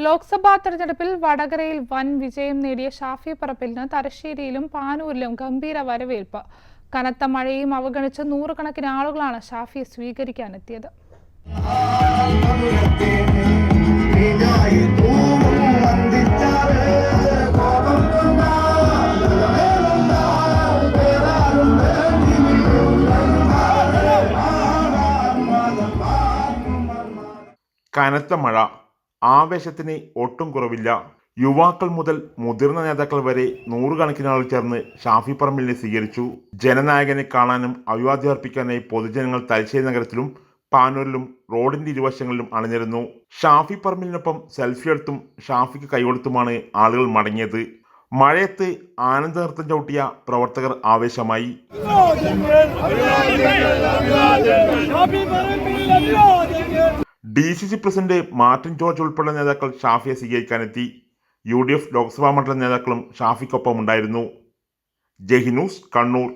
ലോക്സഭാ തെരഞ്ഞെടുപ്പിൽ വടകരയിൽ വൻ വിജയം നേടിയ ഷാഫി പറമ്പിലിന് തലശ്ശേരിയിലും പാനൂരിലും ഗംഭീര വരവേൽപ്പ്. കനത്ത മഴയും അവഗണിച്ച് നൂറുകണക്കിന് ആളുകളാണ് ഷാഫിയെ സ്വീകരിക്കാനെത്തിയത്. കനത്ത മഴ, ആവേശത്തിന് ഒട്ടും കുറവില്ല. യുവാക്കൾ മുതൽ മുതിർന്ന നേതാക്കൾ വരെ നൂറുകണക്കിന് ആളുകൾ ചേർന്ന് ഷാഫി പറമ്പിലിനെ സ്വീകരിച്ചു. ജനനായകനെ കാണാനും അഭിവാദ്യം അർപ്പിക്കാനായി പൊതുജനങ്ങൾ തലശ്ശേരി നഗരത്തിലും പാനൂരിലും റോഡിന്റെ ഇരുവശങ്ങളിലും അണിനിരന്നു. ഷാഫി പറമ്പിലിനൊപ്പം സെൽഫി എടുത്തും ഷാഫിക്ക് കൈകൊടുത്തുമാണ് ആളുകൾ മടങ്ങിയത്. മഴയത്ത് ആനന്ദ നൃത്തം ചവിട്ടിയ പ്രവർത്തകർ ആവേശമായി. DCC പ്രസിഡന്റ് മാർട്ടിൻ ജോർജ് ഉൾപ്പെടെ നേതാക്കൾ ഷാഫിയെ സ്വീകരിക്കാനെത്തി. UDF ലോക്സഭാ മണ്ഡലം നേതാക്കളും ഷാഫിക്കൊപ്പം ഉണ്ടായിരുന്നു. ജയ് ഹിന്ദ് ന്യൂസ്, കണ്ണൂർ.